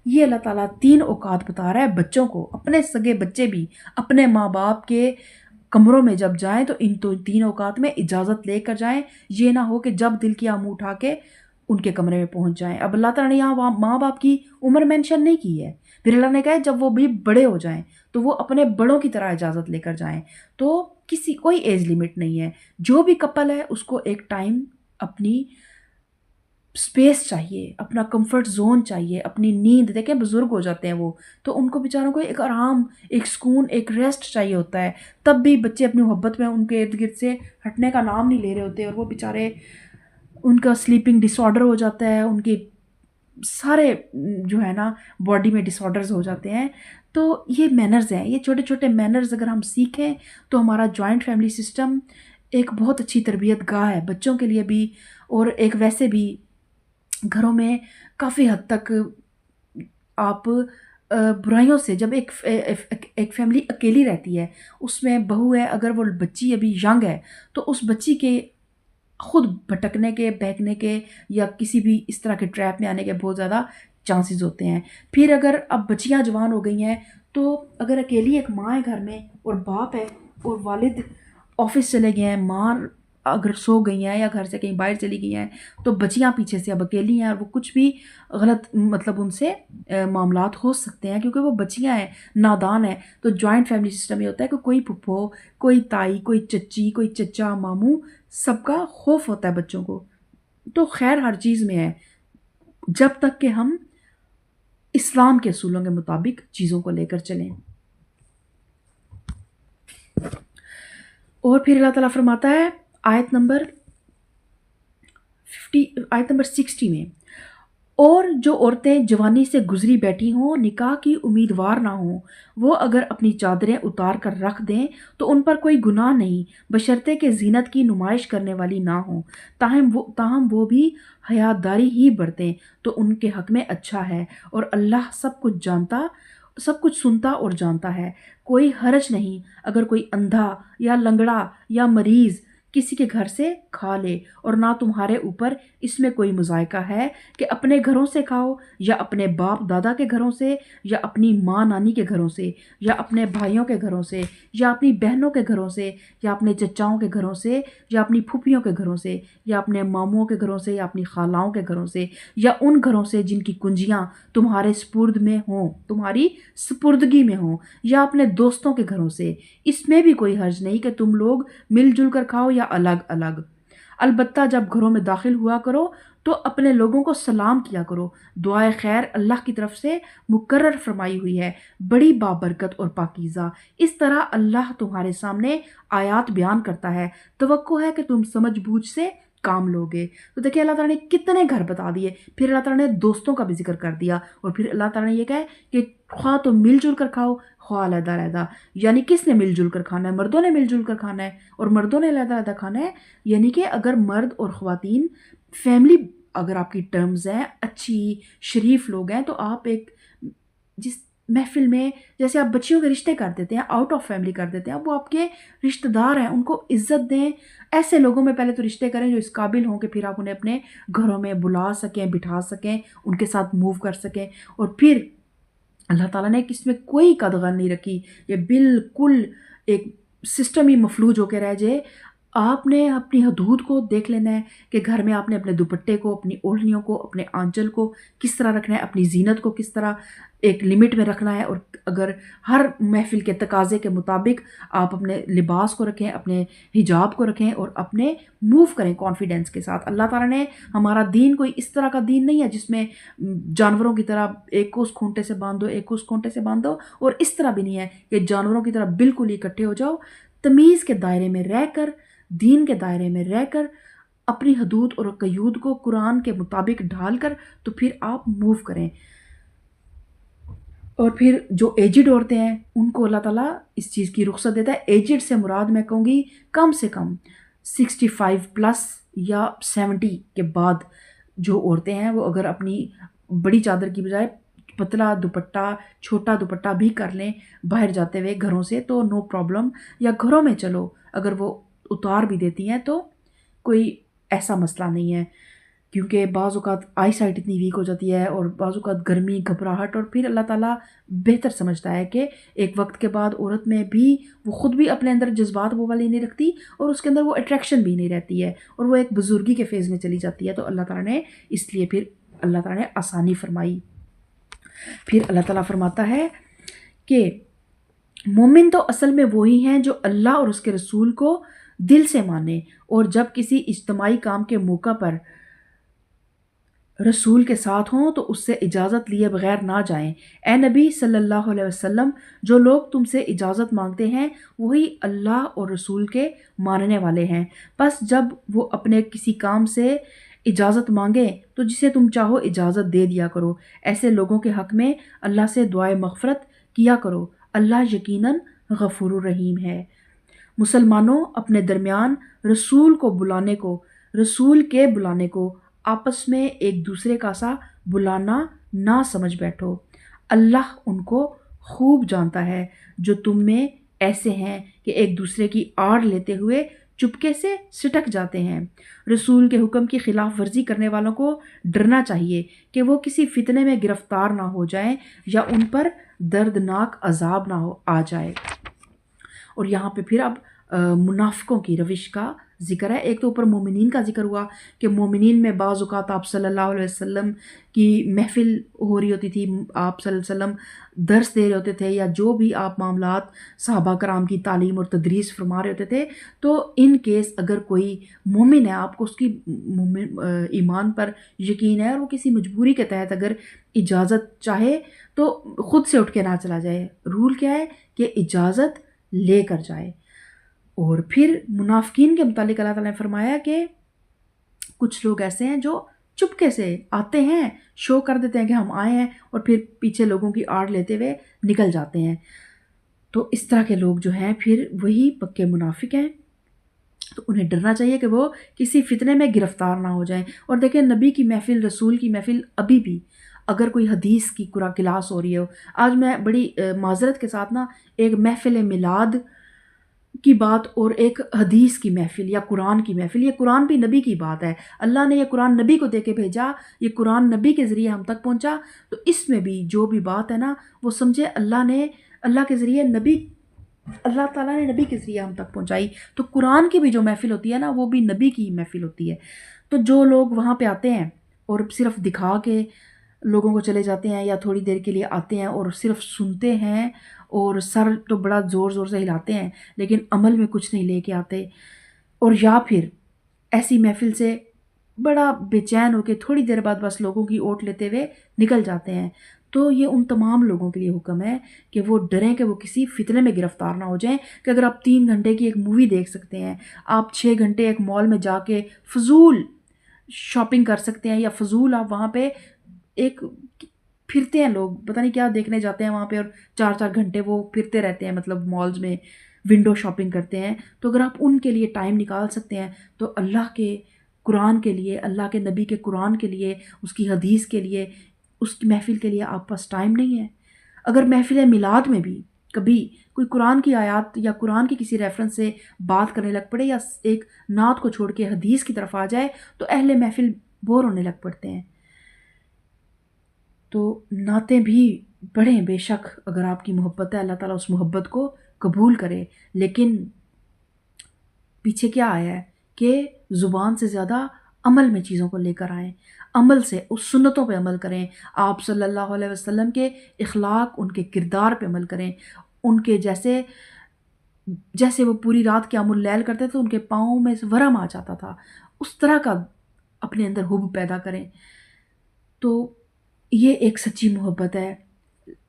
یہ اللہ تعالیٰ 3 اوقات بتا رہا ہے بچوں کو، اپنے سگے بچے بھی اپنے ماں باپ کے کمروں میں جب جائیں تو ان 3 اوقات میں اجازت لے کر جائیں، یہ نہ ہو کہ جب دل کیا منہ اٹھا کے ان کے کمرے میں پہنچ جائیں۔ اب اللہ تعالیٰ نے یہاں ماں باپ کی عمر مینشن نہیں کی ہے، پھر اللہ نے کہا ہے جب وہ بھی بڑے ہو جائیں تو وہ اپنے بڑوں کی طرح اجازت لے کر جائیں۔ تو کوئی ایج لیمٹ نہیں ہے، جو بھی کپل ہے اس کو ایک ٹائم اپنی اسپیس چاہیے، اپنا کمفرٹ زون چاہیے، اپنی نیند۔ دیکھیں بزرگ ہو جاتے ہیں وہ تو ان کو بیچاروں کو ایک آرام، ایک سکون، ایک ریسٹ چاہیے ہوتا ہے، تب بھی بچے اپنی محبت میں ان کے ارد گرد سے ہٹنے کا نام نہیں لے رہے ہوتے، اور وہ بیچارے ان کا سلیپنگ ڈس آرڈر ہو جاتا ہے، ان کے سارے جو ہے نا باڈی میں ڈس آرڈرز ہو جاتے ہیں۔ تو یہ مینرز ہیں، یہ چھوٹے چھوٹے مینرز اگر ہم سیکھیں تو ہمارا جوائنٹ فیملی سسٹم ایک بہت اچھی تربیت گاہ ہے بچوں کے لیے بھی، اور ایک ویسے بھی گھروں میں کافی حد تک آپ برائیوں سے، جب ایک فیملی اکیلی رہتی ہے، اس میں بہو ہے، اگر وہ بچی ابھی ینگ ہے تو اس بچی کے خود بھٹکنے کے، بہکنے کے، یا کسی بھی اس طرح کے ٹریپ میں آنے کے بہت زیادہ چانسز ہوتے ہیں۔ پھر اگر اب بچیاں جوان ہو گئی ہیں تو اگر اکیلی ایک ماں ہے گھر میں اور باپ ہے اور والد آفس چلے گئے ہیں، ماں اگر سو گئی ہیں یا گھر سے کہیں باہر چلی گئی ہیں، تو بچیاں پیچھے سے اب اکیلی ہیں، اور وہ کچھ بھی غلط مطلب ان سے معاملات ہو سکتے ہیں کیونکہ وہ بچیاں ہیں، نادان ہیں۔ تو جوائنٹ فیملی سسٹم یہ ہوتا ہے کہ کوئی پھپھو، کوئی تائی، کوئی چچی، کوئی چچا، ماموں، سب کا خوف ہوتا ہے بچوں کو۔ تو خیر ہر چیز میں ہے، جب تک کہ ہم اسلام کے اصولوں کے مطابق چیزوں کو لے کر چلیں۔ اور پھر اللہ تعالیٰ فرماتا ہے آیت نمبر 60 میں، اور جو عورتیں جوانی سے گزری بیٹھی ہوں، نکاح کی امیدوار نہ ہوں، وہ اگر اپنی چادریں اتار کر رکھ دیں تو ان پر کوئی گناہ نہیں، بشرطے کہ زینت کی نمائش کرنے والی نہ ہوں، تاہم وہ بھی حیاداری ہی برتیں تو ان کے حق میں اچھا ہے، اور اللہ سب کچھ سنتا اور جانتا ہے۔ کوئی حرج نہیں اگر کوئی اندھا یا لنگڑا یا مریض کسی کے گھر سے کھا لے، اور نہ تمہارے اوپر اس میں کوئی مذائقہ ہے کہ اپنے گھروں سے کھاؤ، یا اپنے باپ دادا کے گھروں سے، یا اپنی ماں نانی کے گھروں سے، یا اپنے بھائیوں کے گھروں سے، یا اپنی بہنوں کے گھروں سے، یا اپنے چچاؤں کے گھروں سے، یا اپنی پھوپھیوں کے گھروں سے، یا اپنے ماموں کے گھروں سے، یا اپنی خالاؤں کے گھروں سے، یا ان گھروں سے جن کی کنجیاں تمہارے تمہاری سپردگی میں ہوں، یا اپنے دوستوں کے گھروں سے۔ اس میں بھی کوئی حرج نہیں کہ تم لوگ مل جل کر کھاؤ یا الگ الگ۔ البتہ جب گھروں میں داخل ہوا کرو تو اپنے لوگوں کو سلام کیا کرو۔ دعائے خیر اللہ کی طرف سے مقرر فرمائی ہوئی ہے، بڑی بابرکت اور پاکیزہ۔ اس طرح اللہ تمہارے سامنے آیات بیان کرتا ہے، توقع ہے کہ تم سمجھ بوجھ سے کام لوگے۔ تو دیکھیں اللہ تعالیٰ نے کتنے گھر بتا دیے، پھر اللہ تعالیٰ نے دوستوں کا بھی ذکر کر دیا، اور پھر اللہ تعالیٰ نے یہ کہا کہ خواہ تو مل جل کر کھاؤ، خواہ علیحدہ علیحدہ۔ یعنی کس نے مل جل کر کھانا ہے؟ مردوں نے مل جل کر کھانا ہے، اور مردوں نے علیحدہ علیحدہ کھانا ہے۔ یعنی کہ اگر مرد اور خواتین فیملی، اگر آپ کی ٹرمز ہیں، اچھی شریف لوگ ہیں، تو آپ ایک جس محفل میں جیسے آپ بچیوں کے رشتے کر دیتے ہیں، آؤٹ آف فیملی کر دیتے ہیں، وہ آپ کے رشتہ دار ہیں، ان کو عزت دیں۔ ایسے لوگوں میں پہلے تو رشتے کریں جو اس قابل ہوں کہ پھر آپ انہیں اپنے گھروں میں بلا سکیں، بٹھا سکیں، ان کے ساتھ موو کر سکیں۔ اور پھر اللہ تعالیٰ نے اس میں کوئی قدغن نہیں رکھی، یہ بالکل ایک سسٹم ہی مفلوج ہو کے رہ جائے۔ آپ نے اپنی حدود کو دیکھ لینا ہے کہ گھر میں آپ نے اپنے دوپٹے کو، اپنی اوڑھنیوں کو، اپنے آنچل کو کس طرح رکھنا ہے، اپنی زینت کو کس طرح ایک لمٹ میں رکھنا ہے، اور اگر ہر محفل کے تقاضے کے مطابق آپ اپنے لباس کو رکھیں، اپنے حجاب کو رکھیں، اور اپنے موو کریں کانفیڈنس کے ساتھ۔ اللہ تعالیٰ نے ہمارا دین کوئی اس طرح کا دین نہیں ہے جس میں جانوروں کی طرح ایک کو اس کھونٹے سے باندھو، ایک کو اس کھونٹے سے باندھو، اور اس طرح بھی نہیں ہے کہ جانوروں کی طرح بالکل ہی اکٹھے ہو جاؤ۔ تمیز کے دائرے میں رہ کر، دین کے دائرے میں رہ کر، اپنی حدود اور قیود کو قرآن کے مطابق ڈھال کر تو پھر آپ موو کریں۔ اور پھر جو ایجڈ عورتیں ہیں ان کو اللہ تعالیٰ اس چیز کی رخصت دیتا ہے۔ ایجڈ سے مراد میں کہوں گی کم سے کم 65 پلس یا 70 کے بعد جو عورتیں ہیں، وہ اگر اپنی بڑی چادر کی بجائے پتلا دوپٹہ، چھوٹا دوپٹہ بھی کر لیں باہر جاتے ہوئے گھروں سے تو نو پرابلم، یا گھروں میں چلو اگر وہ اتار بھی دیتی ہیں تو کوئی ایسا مسئلہ نہیں ہے، کیونکہ بعض اوقات آئی سائٹ اتنی ویک ہو جاتی ہے، اور بعض اوقات گرمی، گھبراہٹ، اور پھر اللہ تعالیٰ بہتر سمجھتا ہے کہ ایک وقت کے بعد عورت میں بھی وہ خود بھی اپنے اندر جذبات وہ والی نہیں رکھتی، اور اس کے اندر وہ اٹریکشن بھی نہیں رہتی ہے، اور وہ ایک بزرگی کے فیز میں چلی جاتی ہے۔ تو اللہ تعالیٰ نے اس لیے پھر اللہ تعالیٰ نے آسانی فرمائی۔ پھر اللہ تعالیٰ فرماتا ہے کہ مومن تو اصل میں وہی ہیں جو اللہ اور اس کے رسول کو دل سے مانے، اور جب کسی اجتماعی کام کے موقع پر رسول کے ساتھ ہوں تو اس سے اجازت لیے بغیر نہ جائیں۔ اے نبی صلی اللہ علیہ وسلم، جو لوگ تم سے اجازت مانگتے ہیں وہی اللہ اور رسول کے ماننے والے ہیں، بس جب وہ اپنے کسی کام سے اجازت مانگیں تو جسے تم چاہو اجازت دے دیا کرو۔ ایسے لوگوں کے حق میں اللہ سے دعائے مغفرت کیا کرو، اللہ یقیناً غفور الرحیم ہے۔ مسلمانوں اپنے درمیان رسول کے بلانے کو آپس میں ایک دوسرے کا سا بلانا نہ سمجھ بیٹھو۔ اللہ ان کو خوب جانتا ہے جو تم میں ایسے ہیں کہ ایک دوسرے کی آڑ لیتے ہوئے چپکے سے سٹک جاتے ہیں۔ رسول کے حکم کی خلاف ورزی کرنے والوں کو ڈرنا چاہیے کہ وہ کسی فتنے میں گرفتار نہ ہو جائیں یا ان پر دردناک عذاب نہ آ جائے۔ اور یہاں پہ پھر اب منافقوں کی روش کا ذکر ہے۔ ایک تو اوپر مومنین کا ذکر ہوا کہ مومنین میں بعض اوقات آپ صلی اللہ علیہ وسلم کی محفل ہو رہی ہوتی تھی، آپ صلی اللہ علیہ وسلم درس دے رہے ہوتے تھے، یا جو بھی آپ معاملات صحابہ کرام کی تعلیم اور تدریس فرما رہے ہوتے تھے، تو ان کیس اگر کوئی مومن ہے، آپ کو اس کی ایمان پر یقین ہے اور وہ کسی مجبوری کے تحت اگر اجازت چاہے تو خود سے اٹھ کے نہ چلا جائے۔ رول کیا ہے کہ اجازت لے کر جائے۔ اور پھر منافقین کے متعلق اللہ تعالیٰ نے فرمایا کہ کچھ لوگ ایسے ہیں جو چپکے سے آتے ہیں، شو کر دیتے ہیں کہ ہم آئے ہیں، اور پھر پیچھے لوگوں کی آڑ لیتے ہوئے نکل جاتے ہیں۔ تو اس طرح کے لوگ جو ہیں پھر وہی پکے منافق ہیں۔ تو انہیں ڈرنا چاہیے کہ وہ کسی فتنے میں گرفتار نہ ہو جائیں۔ اور دیکھیں نبی کی محفل، رسول کی محفل، ابھی بھی اگر کوئی حدیث کی کلاس ہو رہی ہو، آج میں بڑی معذرت کے ساتھ نا ایک محفل میلاد کی بات اور ایک حدیث کی محفل یا قرآن کی محفل، یہ قرآن بھی نبی کی بات ہے، اللہ نے یہ قرآن نبی کو دے کے بھیجا، یہ قرآن نبی کے ذریعے ہم تک پہنچا، تو اس میں بھی جو بھی بات ہے نا وہ سمجھے اللہ کے ذریعے اللہ تعالیٰ نے نبی کے ذریعے ہم تک پہنچائی۔ تو قرآن کی بھی جو محفل ہوتی ہے نا وہ بھی نبی کی محفل ہوتی ہے۔ تو جو لوگ وہاں پہ آتے ہیں اور صرف دکھا کے لوگوں کو چلے جاتے ہیں، یا تھوڑی دیر کے لیے آتے ہیں اور صرف سنتے ہیں اور سر تو بڑا زور زور سے ہلاتے ہیں لیکن عمل میں کچھ نہیں لے کے آتے، اور یا پھر ایسی محفل سے بڑا بے چین ہو کے تھوڑی دیر بعد بس لوگوں کی اوٹ لیتے ہوئے نکل جاتے ہیں، تو یہ ان تمام لوگوں کے لیے حکم ہے کہ وہ ڈریں کہ وہ کسی فتنے میں گرفتار نہ ہو جائیں۔ کہ اگر آپ 3 گھنٹے کی ایک مووی دیکھ سکتے ہیں، آپ 6 گھنٹے ایک مال میں جا کے فضول شاپنگ کر سکتے ہیں، یا فضول آپ وہاں پہ ایک پھرتے ہیں، لوگ پتہ نہیں کیا دیکھنے جاتے ہیں وہاں پہ اور 4 گھنٹے وہ پھرتے رہتے ہیں، مطلب مالز میں ونڈو شاپنگ کرتے ہیں، تو اگر آپ ان کے لیے ٹائم نکال سکتے ہیں تو اللہ کے قرآن کے لیے، اللہ کے نبی کے قرآن کے لیے، اس کی حدیث کے لیے، اس کی محفل کے لیے آپ پاس ٹائم نہیں ہے۔ اگر محفل میلاد میں بھی کبھی کوئی قرآن کی آیات یا قرآن کی کسی ریفرنس سے بات کرنے لگ پڑے، یا ایک نعت کو چھوڑ کے حدیث کی طرف آ جائے، تو اہل محفل بور ہونے لگ پڑتے ہیں۔ تو نعتیں بھی پڑھیں بے شک، اگر آپ کی محبت ہے اللہ تعالیٰ اس محبت کو قبول کرے، لیکن پیچھے کیا آیا ہے کہ زبان سے زیادہ عمل میں چیزوں کو لے کر آئیں، عمل سے اس سنتوں پہ عمل کریں، آپ صلی اللہ علیہ وسلم کے اخلاق، ان کے کردار پہ عمل کریں، ان کے جیسے وہ پوری رات قیام اللیل کرتے تھے، ان کے پاؤں میں ورم آ جاتا تھا، اس طرح کا اپنے اندر حب پیدا کریں۔ تو یہ ایک سچی محبت ہے۔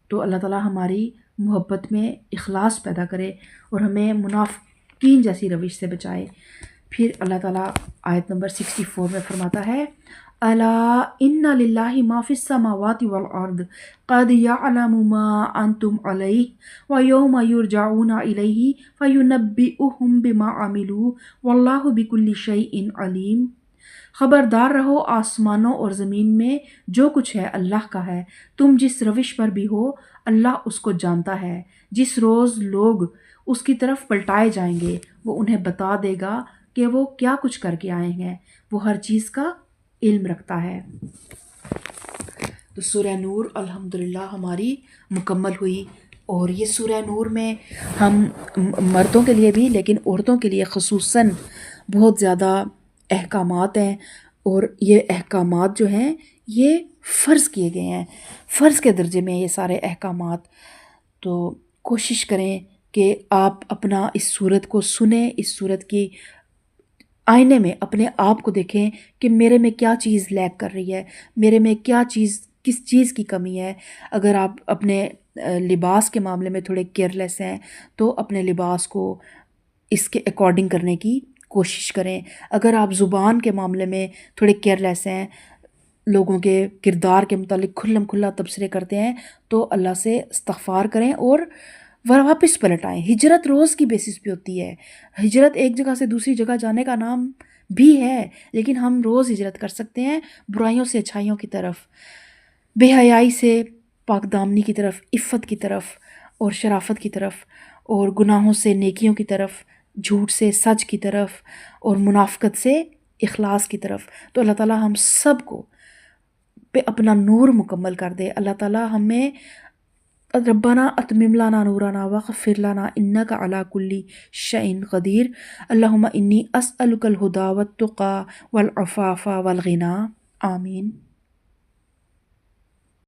تو اللہ تعالیٰ ہماری محبت میں اخلاص پیدا کرے اور ہمیں منافقین جیسی روش سے بچائے۔ پھر اللہ تعالیٰ آیت نمبر 64 میں فرماتا ہے، الا ان للہ ما فی السماوات والارض قد یعلم ما انتم علیہ ویوم یرجعون الیہ فینبئہم بما عملوا واللہ بکل شیء علیم۔ خبردار رہو، آسمانوں اور زمین میں جو کچھ ہے اللہ کا ہے، تم جس روش پر بھی ہو اللہ اس کو جانتا ہے۔ جس روز لوگ اس کی طرف پلٹائے جائیں گے وہ انہیں بتا دے گا کہ وہ کیا کچھ کر کے آئے ہیں، وہ ہر چیز کا علم رکھتا ہے۔ تو سورہ نور الحمدللہ ہماری مکمل ہوئی، اور یہ سورہ نور میں ہم مردوں کے لیے بھی لیکن عورتوں کے لیے خصوصاً بہت زیادہ احکامات ہیں، اور یہ احکامات جو ہیں یہ فرض کیے گئے ہیں، فرض کے درجے میں یہ سارے احکامات۔ تو کوشش کریں کہ آپ اپنا اس صورت کو سنیں، اس صورت کی آئینے میں اپنے آپ کو دیکھیں کہ میرے میں کیا چیز لیک کر رہی ہے، میرے میں کس چیز کی کمی ہے۔ اگر آپ اپنے لباس کے معاملے میں تھوڑے کیئرلیس ہیں تو اپنے لباس کو اس کے اکارڈنگ کرنے کی کوشش کریں۔ اگر آپ زبان کے معاملے میں تھوڑے کیئرلیس ہیں، لوگوں کے کردار کے متعلق کھلا تبصرے کرتے ہیں، تو اللہ سے استغفار کریں اور واپس پلٹ آئیں۔ ہجرت روز کی بیسس پہ ہوتی ہے، ہجرت ایک جگہ سے دوسری جگہ جانے کا نام بھی ہے، لیکن ہم روز ہجرت کر سکتے ہیں برائیوں سے اچھائیوں کی طرف، بے حیائی سے پاک دامنی کی طرف، عفت کی طرف اور شرافت کی طرف، اور گناہوں سے نیکیوں کی طرف، جھوٹ سے سچ کی طرف، اور منافقت سے اخلاص کی طرف۔ تو اللہ تعالیٰ ہم سب کو پہ اپنا نور مکمل کر دے۔ اللہ تعالیٰ ہمیں ربنا اتمم لنا نورنا واغفر لنا انک علی کل شیء قدیر۔ اللہم انی اسألک الہدی والتقی والعفاف والغنی، آمین۔